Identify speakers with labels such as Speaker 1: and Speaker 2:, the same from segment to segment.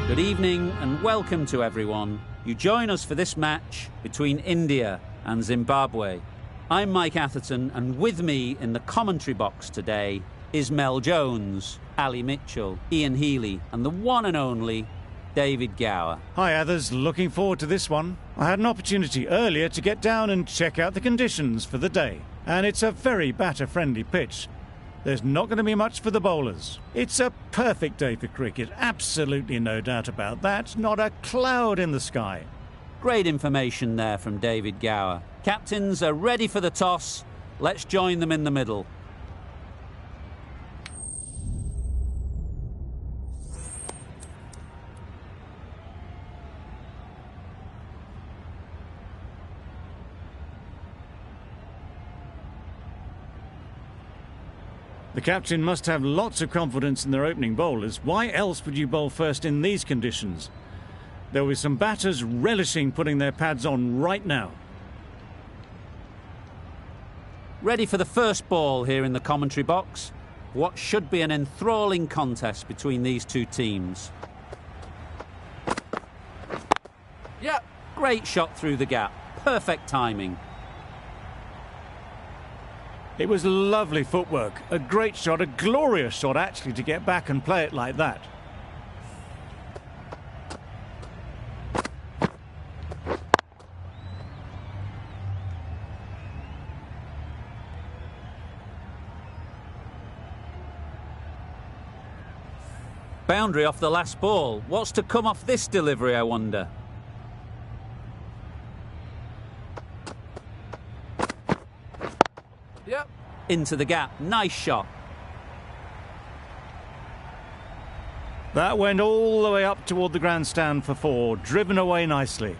Speaker 1: Good evening and welcome to everyone. You join us for this match between India and Zimbabwe. I'm Mike Atherton, and with me in the commentary box today is Mel Jones, Ali Mitchell, Ian Healy and the one and only David Gower.
Speaker 2: Hi others, looking forward to this one. I had an opportunity earlier to get down and check out the conditions for the day, and it's a very batter-friendly pitch. There's not going to be much for the bowlers. It's a perfect day for cricket, absolutely no doubt about that, not a cloud in the sky.
Speaker 1: Great information there from David Gower. Captains are ready for the toss. Let's join them in the middle.
Speaker 2: The captain must have lots of confidence in their opening bowlers. Why else would you bowl first in these conditions? There will be some batters relishing putting their pads on right now.
Speaker 1: Ready for the first ball here in the commentary box. What should be an enthralling contest between these two teams. Yep, great shot through the gap. Perfect timing.
Speaker 2: It was lovely footwork, a great shot, a glorious shot actually to get back and play it like that.
Speaker 1: Boundary off the last ball. What's to come off this delivery, I wonder? Yep. Into the gap. Nice shot.
Speaker 2: That went all the way up toward the grandstand for four, driven away nicely.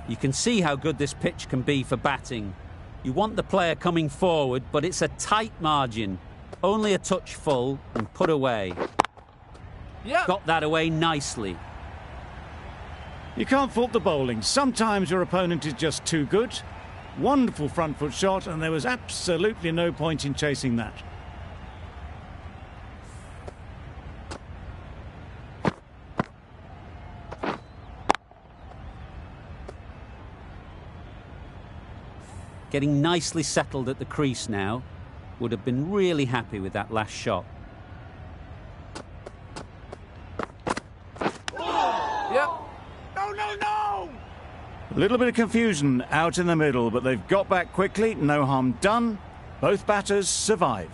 Speaker 1: You can see how good this pitch can be for batting. You want the player coming forward, but it's a tight margin. Only a touch full and put away. Yep. Got that away nicely.
Speaker 2: You can't fault the bowling. Sometimes your opponent is just too good. Wonderful front foot shot, and there was absolutely no point in chasing that.
Speaker 1: Getting nicely settled at the crease now. Would have been really happy with that last shot. Yep. No!
Speaker 2: A little bit of confusion out in the middle, but they've got back quickly, no harm done. Both batters survive.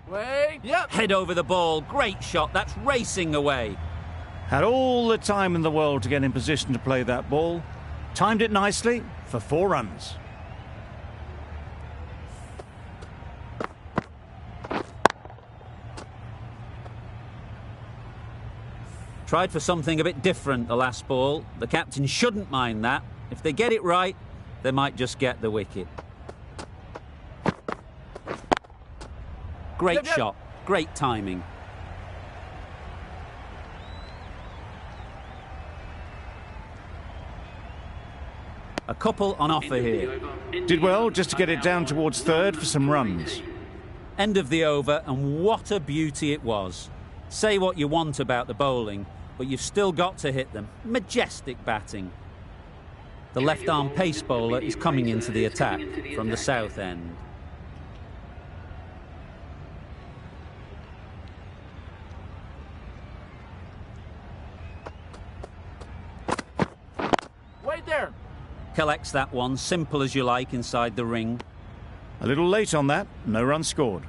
Speaker 1: Wait. Yep. Head over the ball. Great shot. That's racing away.
Speaker 2: Had all the time in the world to get in position to play that ball. Timed it nicely for 4 runs.
Speaker 1: Tried for something a bit different the last ball. The captain shouldn't mind that. If they get it right, they might just get the wicket. Great shot. Great timing. A couple on offer here.
Speaker 2: Did well just to get it down towards third for some runs.
Speaker 1: End of the over, and what a beauty it was. Say what you want about the bowling, but you've still got to hit them. Majestic batting. The left-arm pace bowler is coming into the attack from the south end. Wait there. Collects that one, simple as you like, inside the ring.
Speaker 2: A little late on that, no run scored.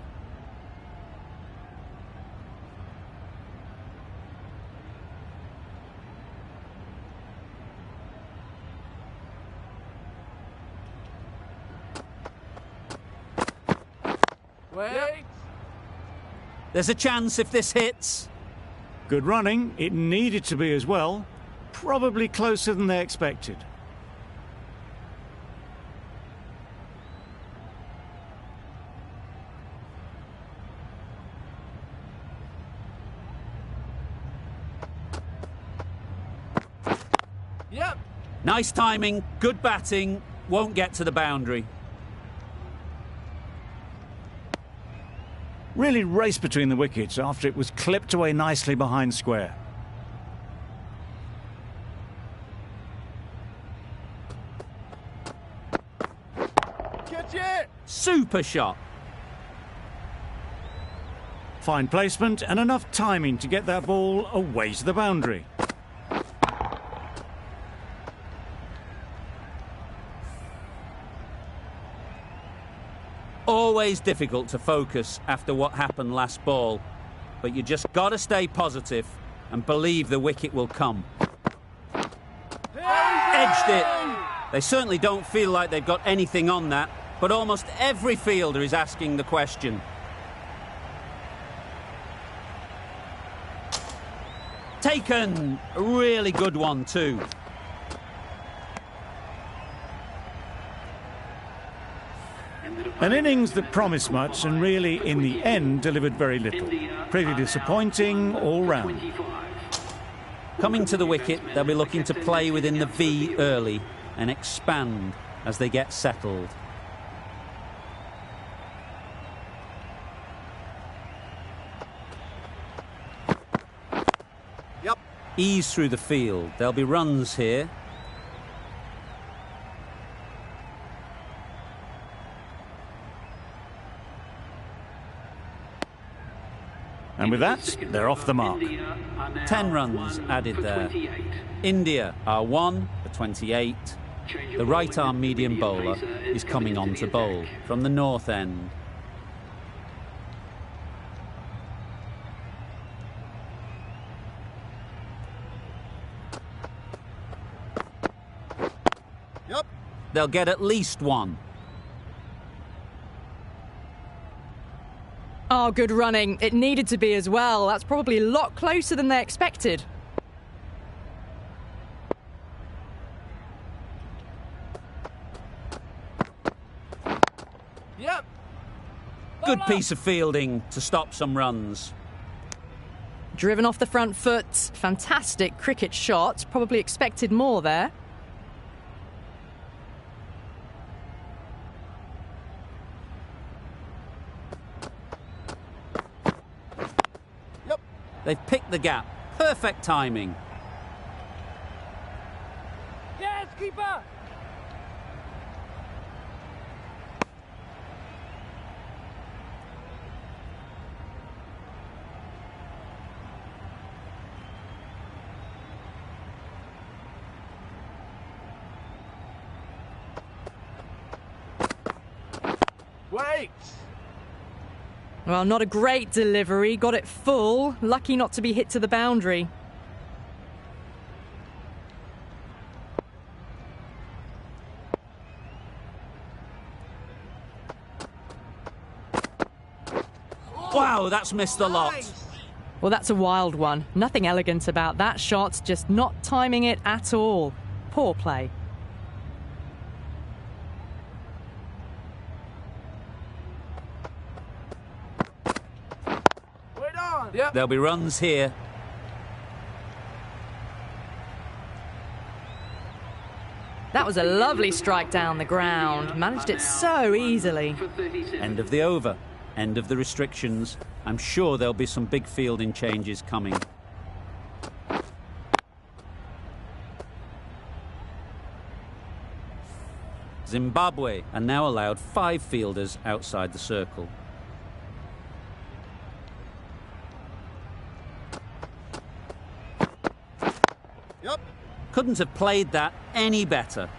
Speaker 1: Wait. There's a chance if this hits.
Speaker 2: Good running, it needed to be as well. Probably closer than they expected.
Speaker 1: Nice timing, good batting, won't get to the boundary.
Speaker 2: Really raced between the wickets after it was clipped away nicely behind square.
Speaker 3: Catch it!
Speaker 1: Super shot.
Speaker 2: Fine placement and enough timing to get that ball away to the boundary.
Speaker 1: Always difficult to focus after what happened last ball, but you just got to stay positive and believe the wicket will come. Edged it. They certainly don't feel like they've got anything on that, but almost every fielder is asking the question. Taken. A really good one too.
Speaker 2: An innings that promised much and really, in the end, delivered very little. Pretty disappointing all round.
Speaker 1: Coming to the wicket, they'll be looking to play within the V early and expand as they get settled.
Speaker 3: Yep.
Speaker 1: Ease through the field. There'll be runs here.
Speaker 2: And with that, they're off the mark.
Speaker 1: 10 runs added there. India are 1 for 28. The right-arm medium bowler is coming on to bowl from the north end.
Speaker 3: Yep.
Speaker 1: They'll get at least one.
Speaker 4: Oh, good running. It needed to be as well. That's probably a lot closer than they expected.
Speaker 3: Yep.
Speaker 1: Good piece of fielding to stop some runs.
Speaker 4: Driven off the front foot. Fantastic cricket shot. Probably expected more there.
Speaker 1: They've picked the gap. Perfect timing.
Speaker 3: Yes, keeper! Wait!
Speaker 4: Well, not a great delivery. Got it full. Lucky not to be hit to the boundary.
Speaker 1: Wow, that's missed a lot.
Speaker 4: Well, that's a wild one. Nothing elegant about that shot. Just not timing it at all. Poor play.
Speaker 3: Yep.
Speaker 1: There'll be runs here.
Speaker 4: That was a lovely strike down the ground. Managed it so easily.
Speaker 1: End of the over. End of the restrictions. I'm sure there'll be some big fielding changes coming. Zimbabwe are now allowed 5 fielders outside the circle.
Speaker 3: Yep.
Speaker 1: Couldn't have played that any better.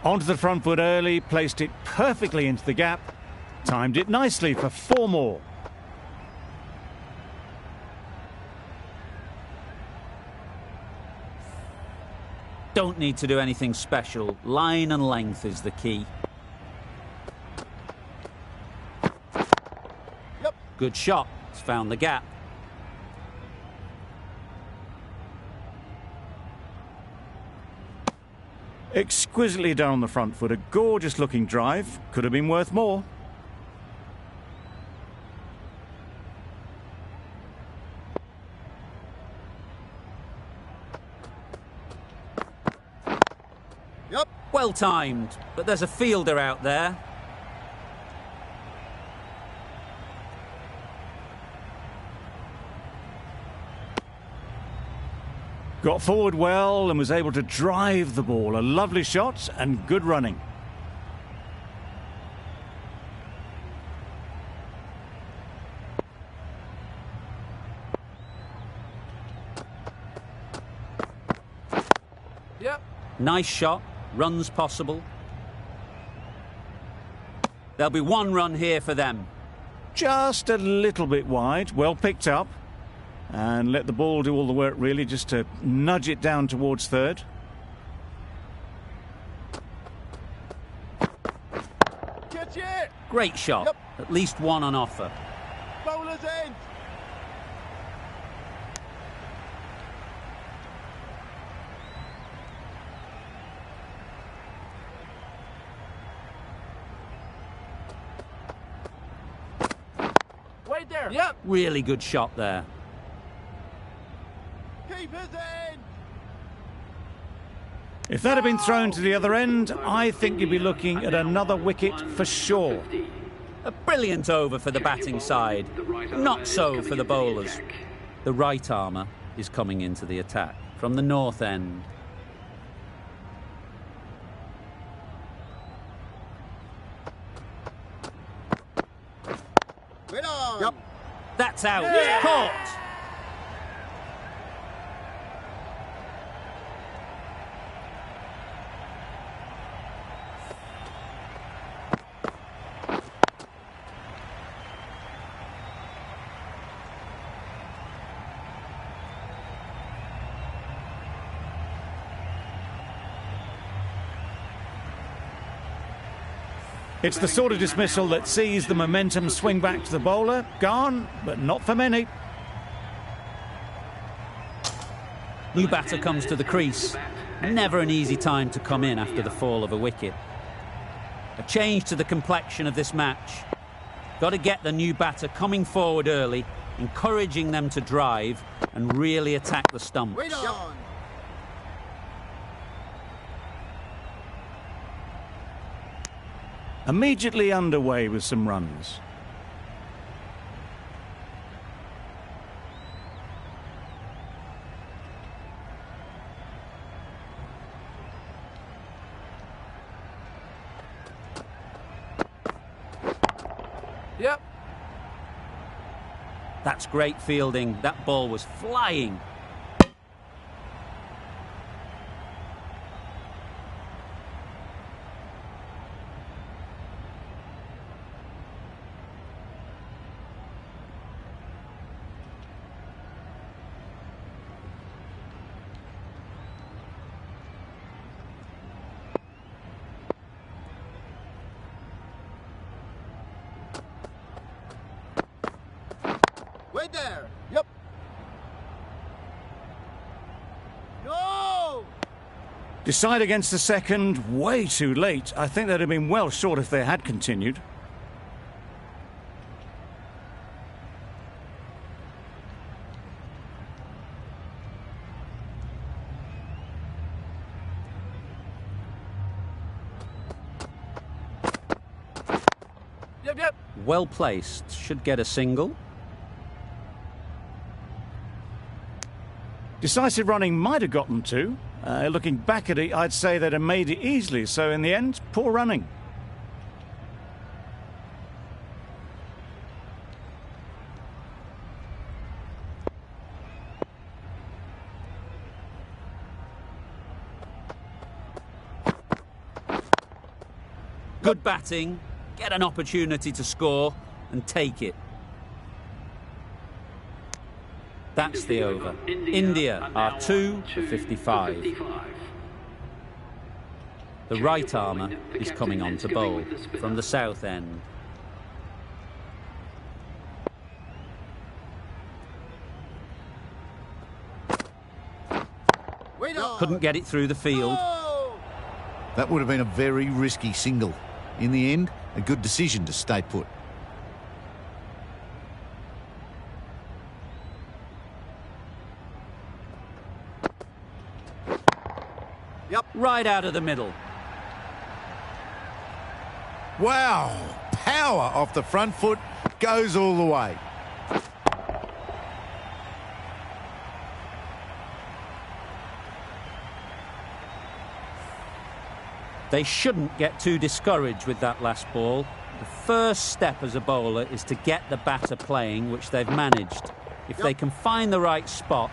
Speaker 2: Onto the front foot early, placed it perfectly into the gap, timed it nicely for 4 more.
Speaker 1: Don't need to do anything special. Line and length is the key.
Speaker 3: Yep.
Speaker 1: Good shot. It's found the gap.
Speaker 2: Exquisitely done on the front foot. A gorgeous looking drive. Could have been worth more.
Speaker 3: Yep.
Speaker 1: Well timed, but there's a fielder out there.
Speaker 2: Got forward well and was able to drive the ball. A lovely shot and good running.
Speaker 3: Yep.
Speaker 1: Nice shot, runs possible. There'll be one run here for them.
Speaker 2: Just a little bit wide, well picked up. And let the ball do all the work, really, just to nudge it down towards third.
Speaker 3: Catch it.
Speaker 1: Great shot.
Speaker 3: Yep.
Speaker 1: At least one on offer.
Speaker 3: Bowler's end. Wait there. Yep.
Speaker 1: Really good shot there.
Speaker 3: Keeper's end.
Speaker 2: If that had been thrown to the other end, I think you'd be looking at another wicket for sure.
Speaker 1: A brilliant over for the batting side. Not so for the bowlers. The right armour is coming into the attack from the north end.
Speaker 3: Yep.
Speaker 1: That's out.
Speaker 3: Yeah.
Speaker 1: Caught.
Speaker 2: It's the sort of dismissal that sees the momentum swing back to the bowler. Gone, but not for many.
Speaker 1: New batter comes to the crease. Never an easy time to come in after the fall of a wicket. A change to the complexion of this match. Got to get the new batter coming forward early, encouraging them to drive and really attack the stumps.
Speaker 3: Wait on.
Speaker 2: Immediately underway with some runs.
Speaker 3: Yep.
Speaker 1: That's great fielding. That ball was flying.
Speaker 3: Wait there. Yep. No.
Speaker 2: Decide against the second, way too late. I think they'd have been well short if they had continued.
Speaker 3: Yep, yep.
Speaker 1: Well placed. Should get a single.
Speaker 2: Decisive running might have gotten two. Looking back at it, I'd say they'd have made it easily. So in the end, poor running.
Speaker 1: Good batting. Get an opportunity to score and take it. That's the over. India are 2 for 55. The right armour is coming on to bowl from the south end.
Speaker 3: Wait on.
Speaker 1: Couldn't get it through the field.
Speaker 3: No.
Speaker 5: That would have been a very risky single. In the end, a good decision to stay put.
Speaker 3: Yep.
Speaker 1: Right out of the middle.
Speaker 5: Wow, power off the front foot, goes all the way.
Speaker 1: They shouldn't get too discouraged with that last ball. The first step as a bowler is to get the batter playing, which they've managed. If they can find the right spot,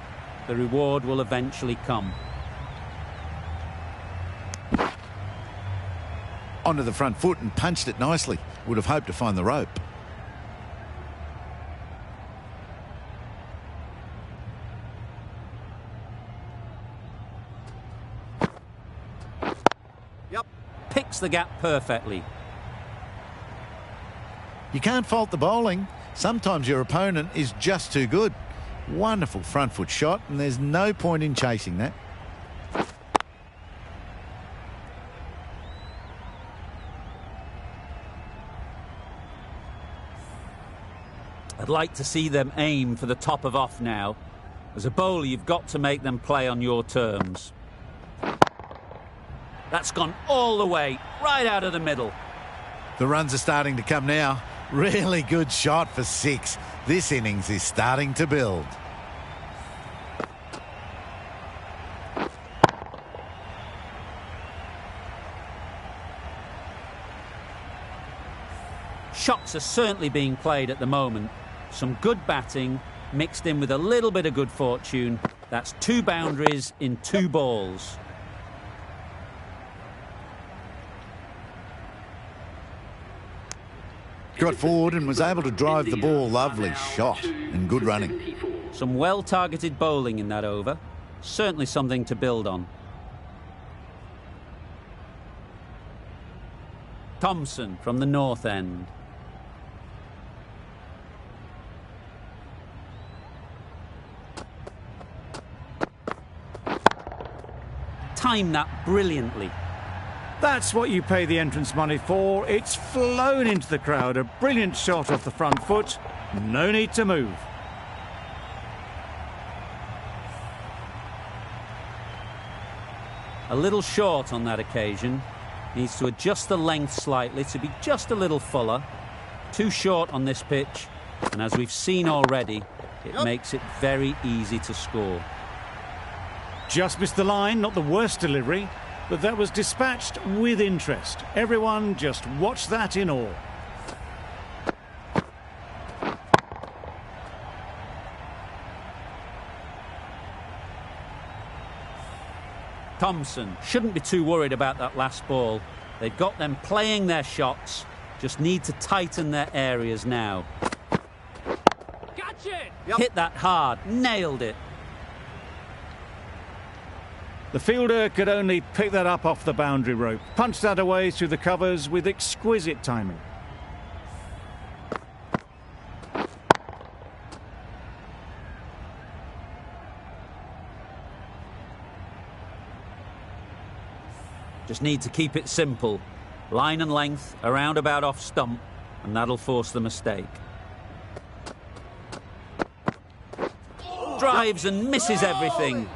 Speaker 1: the reward will eventually come.
Speaker 5: Onto the front foot and punched it nicely. Would have hoped to find the rope.
Speaker 1: Picks the gap perfectly.
Speaker 5: You can't fault the bowling. Sometimes your opponent is just too good. Wonderful front foot shot, and there's no point in chasing that.
Speaker 1: I'd like to see them aim for the top of off now. As a bowler, you've got to make them play on your terms. That's gone all the way, right out of the middle.
Speaker 5: The runs are starting to come now. Really good shot for 6. This innings is starting to build.
Speaker 1: Shots are certainly being played at the moment. Some good batting mixed in with a little bit of good fortune. That's 2 boundaries in 2 balls.
Speaker 5: Got forward and was able to drive the ball. Lovely shot and good running.
Speaker 1: Some well-targeted bowling in that over. Certainly something to build on. Thompson from the north end. Timed that brilliantly.
Speaker 2: That's what you pay the entrance money for. It's flown into the crowd. A brilliant shot off the front foot. No need to move.
Speaker 1: A little short on that occasion. Needs to adjust the length slightly to be just a little fuller. Too short on this pitch. And as we've seen already, it makes it very easy to score.
Speaker 2: Just missed the line, not the worst delivery, but that was dispatched with interest. Everyone just watched that in awe.
Speaker 1: Thompson shouldn't be too worried about that last ball. They've got them playing their shots, just need to tighten their areas now.
Speaker 3: Gotcha!
Speaker 1: Hit that hard, nailed it.
Speaker 2: The fielder could only pick that up off the boundary rope. Punched that away through the covers with exquisite timing.
Speaker 1: Just need to keep it simple. Line and length, around about off stump, and that'll force the mistake. Drives and misses everything.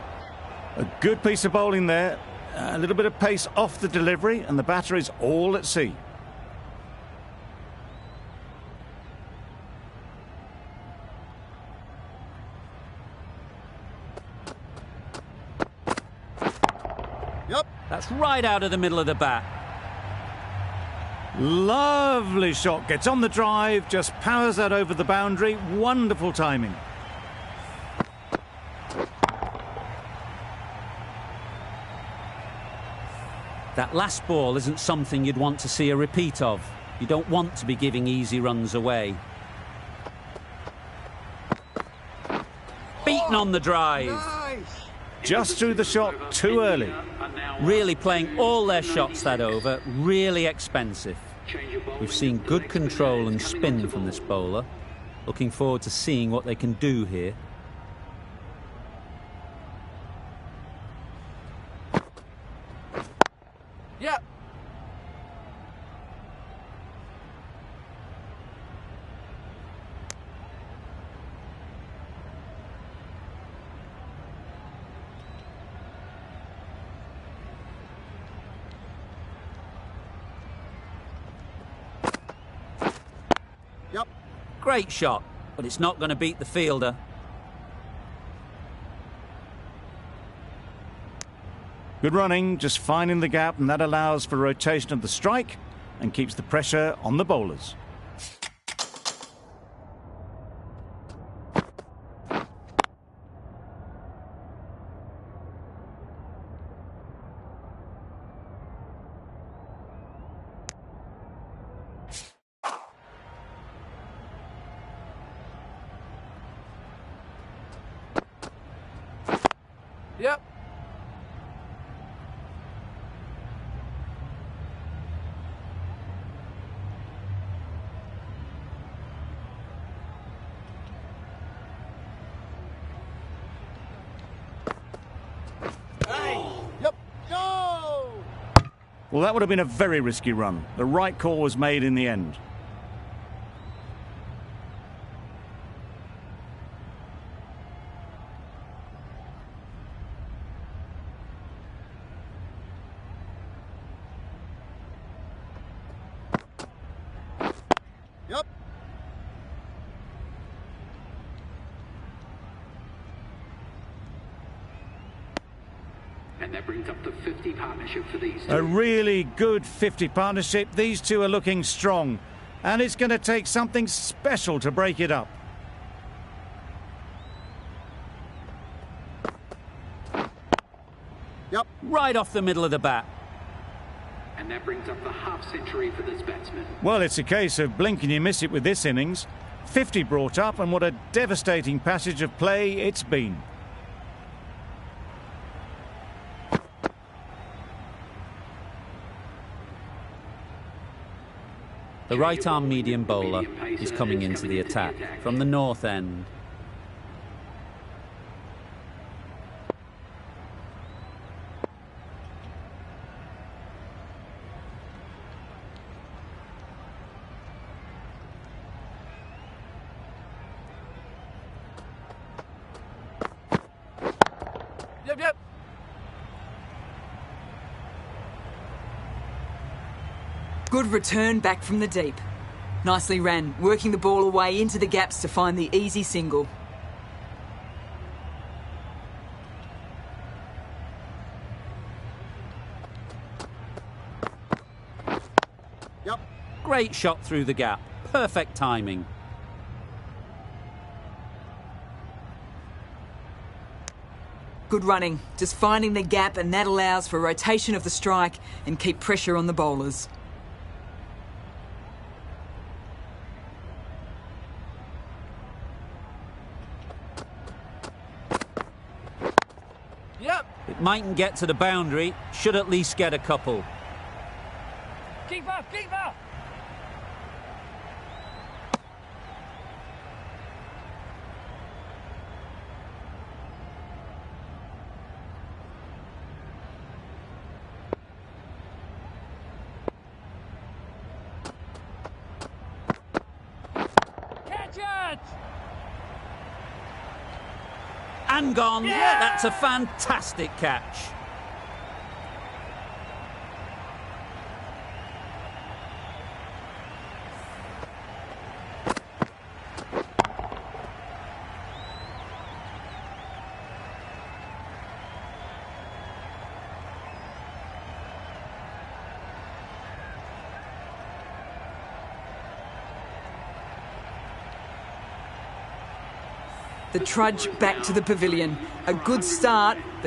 Speaker 2: A good piece of bowling there. A little bit of pace off the delivery, and the batter is all at sea.
Speaker 1: That's right out of the middle of the bat.
Speaker 2: Lovely shot. Gets on the drive, just powers that over the boundary. Wonderful timing.
Speaker 1: That last ball isn't something you'd want to see a repeat of. You don't want to be giving easy runs away. Beaten on the drive.
Speaker 2: Just threw the shot too early.
Speaker 1: Really playing all their shots that over. Really expensive. We've seen good control and spin from this bowler. Looking forward to seeing what they can do here.
Speaker 3: Yep. Yep.
Speaker 1: Great shot, but it's not going to beat the fielder.
Speaker 2: Good running, just finding the gap, and that allows for rotation of the strike and keeps the pressure on the bowlers.
Speaker 3: Yep. Yep. Go!
Speaker 2: Well, that would have been a very risky run. The right call was made in the end.
Speaker 3: Yep.
Speaker 6: And that brings up the 50 partnership for these two.
Speaker 2: A really good 50 partnership. These two are looking strong. And it's going to take something special to break it up.
Speaker 3: Yep.
Speaker 1: Right off the middle of the bat.
Speaker 6: And that brings up the half century for this batsman.
Speaker 2: Well, it's a case of blink and you miss it with this innings. 50 brought up, and what a devastating passage of play it's been.
Speaker 1: The right-arm medium bowler is coming into the attack from the north end.
Speaker 3: Yep, yep.
Speaker 7: Good return back from the deep. Nicely ran, working the ball away into the gaps to find the easy single.
Speaker 3: Yep.
Speaker 1: Great shot through the gap. Perfect timing.
Speaker 7: Good running, just finding the gap, and that allows for rotation of the strike and keep pressure on the bowlers.
Speaker 3: Yep.
Speaker 1: It mightn't get to the boundary, should at least get a couple.
Speaker 3: Keep up, keep up. Catch it!
Speaker 1: And gone.
Speaker 3: Yeah!
Speaker 1: That's a fantastic catch.
Speaker 7: The trudge back to the pavilion. A good start, but